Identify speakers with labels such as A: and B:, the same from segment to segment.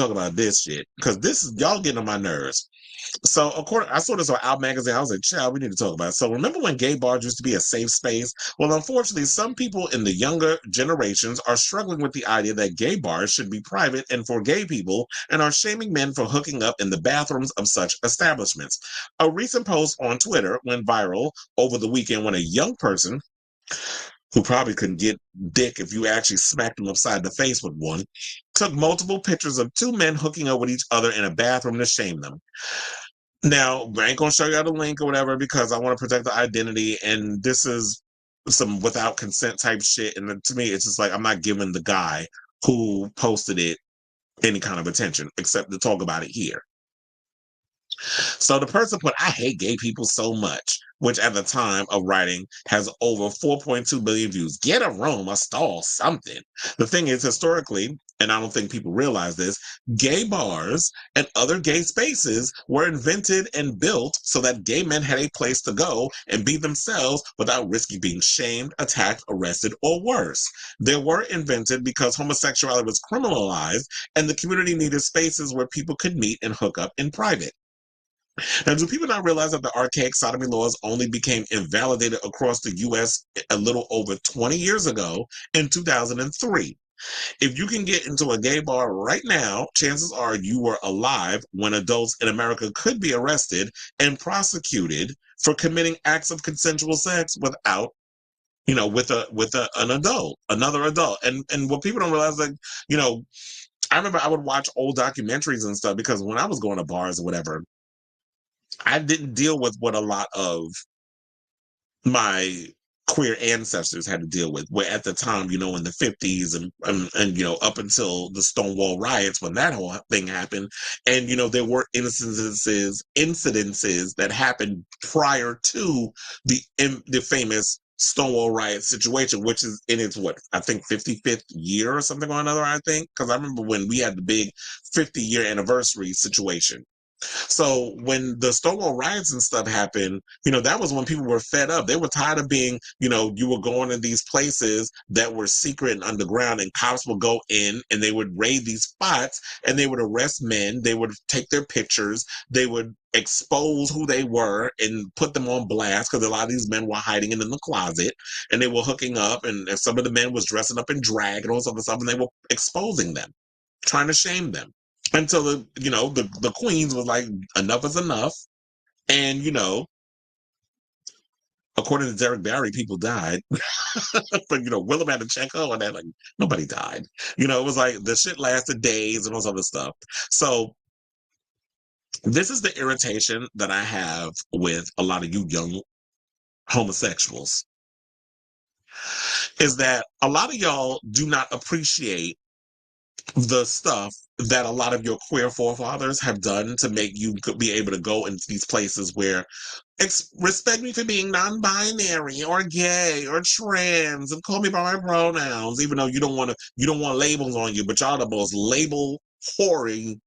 A: talk about this shit because this is y'all getting on my nerves. So, I saw this on Out Magazine. I was like, child, we need to talk about it. So, remember when gay bars used to be a safe space? Well, unfortunately, some people in the younger generations are struggling with the idea that gay bars should be private and for gay people and are shaming men for hooking up in the bathrooms of such establishments. A recent post on Twitter went viral over the weekend when a young person who probably couldn't get dick if you actually smacked him upside the face with one, took multiple pictures of two men hooking up with each other in a bathroom to shame them. Now, I ain't gonna show you the link or whatever because I want to protect the identity, and this is some without consent type shit. And to me, it's just like I'm not giving the guy who posted it any kind of attention except to talk about it here. So the person put, I hate gay people so much, which at the time of writing has over 4.2 billion views. Get a room, a stall, something. The thing is, historically, and I don't think people realize this, gay bars and other gay spaces were invented and built so that gay men had a place to go and be themselves without risking being shamed, attacked, arrested, or worse. They were invented because homosexuality was criminalized and the community needed spaces where people could meet and hook up in private. Now, do people not realize that the archaic sodomy laws only became invalidated across the U.S. a little over 20 years ago in 2003? If you can get into a gay bar right now, chances are you were alive when adults in America could be arrested and prosecuted for committing acts of consensual sex without, an adult, another adult. And what people don't realize, like, I remember I would watch old documentaries and stuff because when I was going to bars or whatever, I didn't deal with what a lot of my queer ancestors had to deal with. Where at the time, in the 50s and up until the Stonewall riots, when that whole thing happened, and there were incidences that happened prior to the famous Stonewall riot situation, which is in its I think 55th year or something or another. I think because I remember when we had the big 50-year anniversary situation. So when the Stonewall riots and stuff happened, that was when people were fed up. They were tired of being, you were going to these places that were secret and underground, and cops would go in and they would raid these spots and they would arrest men. They would take their pictures. They would expose who they were and put them on blast because a lot of these men were hiding in the closet and they were hooking up. And some of the men was dressing up in drag and all sorts of stuff, and they were exposing them, trying to shame them. Until the queens was like, enough is enough. And according to Derek Barry, people died. But Willem had to check on that, like nobody died. It was like the shit lasted days and all this other stuff. So this is the irritation that I have with a lot of you young homosexuals, is that a lot of y'all do not appreciate the stuff that a lot of your queer forefathers have done to make you be able to go into these places where respect me for being non-binary or gay or trans and call me by my pronouns, even though you don't want labels on you, but y'all the most label whoring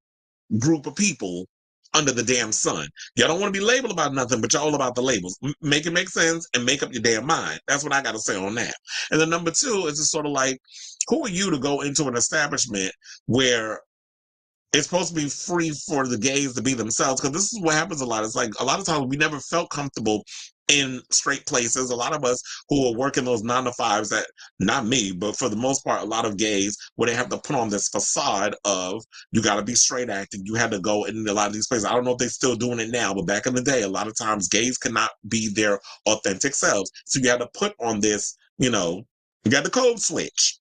A: group of people under the damn sun. Y'all don't want to be labeled about nothing, but y'all all about the labels. Make it make sense and make up your damn mind. That's what I got to say on that. And then number two is just sort of like, who are you to go into an establishment where it's supposed to be free for the gays to be themselves? Because this is what happens a lot. It's like a lot of times we never felt comfortable in straight places. A lot of us who are working those 9-to-5s, that not me, but for the most part, a lot of gays where they have to put on this facade of you got to be straight acting. You had to go in a lot of these places. I don't know if they're still doing it now, but back in the day, a lot of times gays cannot be their authentic selves. So you had to put on this, you got the code switch,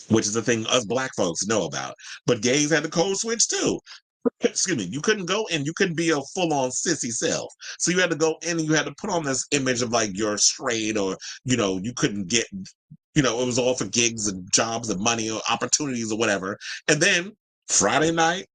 A: which is the thing us black folks know about. But gays had the code switch too. Excuse me. You couldn't go in, you couldn't be a full-on sissy self. So you had to go in and you had to put on this image of like you're straight, or, you couldn't get, it was all for gigs and jobs and money or opportunities or whatever. And then Friday night,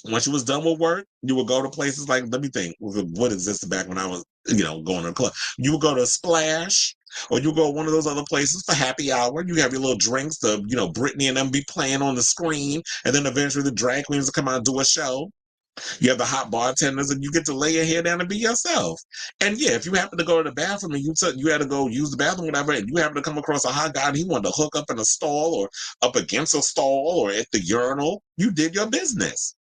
A: once you was done with work, you would go to places like, let me think, what existed back when I was, going to the club. You would go to Splash, or you go to one of those other places for happy hour. You have your little drinks, Britney and them be playing on the screen, and then eventually the drag queens will come out and do a show. You have the hot bartenders, and you get to lay your hair down and be yourself. And yeah, if you happen to go to the bathroom and you had to go use the bathroom, whatever, and you happen to come across a hot guy and he wanted to hook up in a stall or up against a stall or at the urinal, you did your business.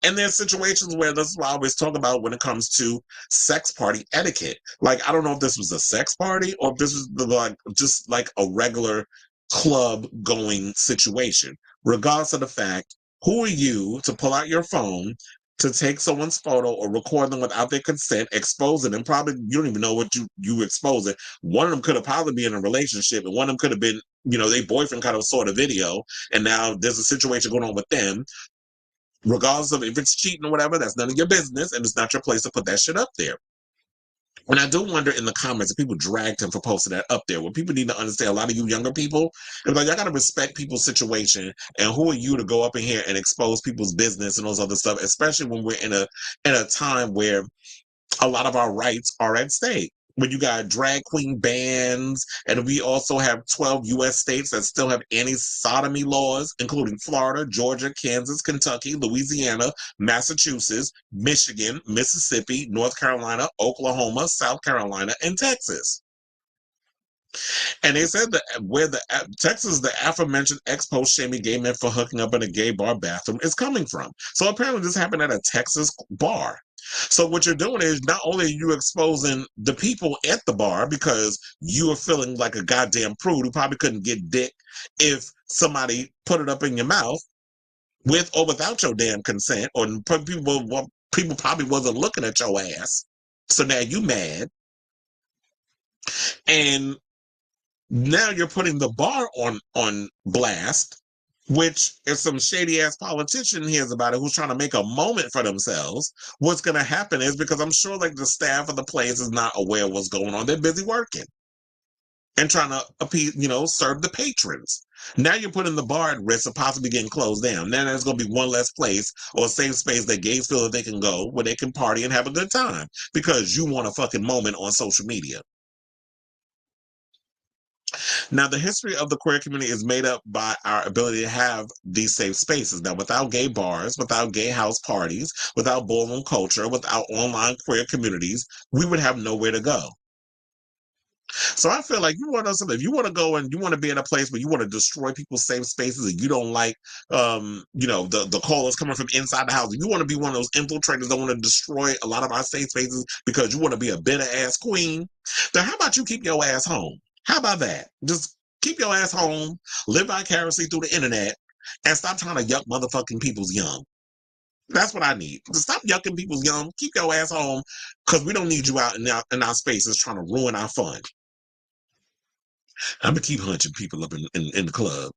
A: And there's situations where this is what I always talk about when it comes to sex party etiquette. Like, I don't know if this was a sex party or if this was like just like a regular club going situation. Regardless of the fact, who are you to pull out your phone to take someone's photo or record them without their consent, exposing them? Probably you don't even know what you expose it. One of them could have probably been in a relationship, and one of them could have been, they boyfriend kind of saw the video, and now there's a situation going on with them. Regardless of if it's cheating or whatever, that's none of your business, and it's not your place to put that shit up there. And I do wonder in the comments if people dragged him for posting that up there. What people need to understand, a lot of you younger people, it's like, y'all got to respect people's situation. And who are you to go up in here and expose people's business and those other stuff, especially when we're in a time where a lot of our rights are at stake. When you got drag queen bans, and we also have 12 U.S. states that still have anti-sodomy laws, including Florida, Georgia, Kansas, Kentucky, Louisiana, Massachusetts, Michigan, Mississippi, North Carolina, Oklahoma, South Carolina, and Texas. And they said that where Texas, the aforementioned ex-post shaming gay men for hooking up in a gay bar bathroom is coming from. So apparently this happened at a Texas bar. So what you're doing is not only are you exposing the people at the bar because you are feeling like a goddamn prude who probably couldn't get dick if somebody put it up in your mouth with or without your damn consent, or people probably wasn't looking at your ass. So now you mad. And now you're putting the bar on blast, which if some shady ass politician hears about it who's trying to make a moment for themselves, what's going to happen is, because I'm sure like the staff of the place is not aware of what's going on, they're busy working and trying to appease, serve the patrons. Now you're putting the bar at risk of possibly getting closed down. Then there's going to be one less place or a safe space that gays feel that they can go where they can party and have a good time because you want a fucking moment on social media. Now, the history of the queer community is made up by our ability to have these safe spaces. Now, without gay bars, without gay house parties, without ballroom culture, without online queer communities, we would have nowhere to go. So I feel like if you want to go and you want to be in a place where you want to destroy people's safe spaces and you don't like, the callers coming from inside the house, if you want to be one of those infiltrators that want to destroy a lot of our safe spaces because you want to be a bitter ass queen, then how about you keep your ass home? How about that? Just keep your ass home, live vicariously through the internet, and stop trying to yuck motherfucking people's yum. That's what I need. Just stop yucking people's yum. Keep your ass home, because we don't need you out in our spaces trying to ruin our fun. I'm gonna keep hunching people up in the club.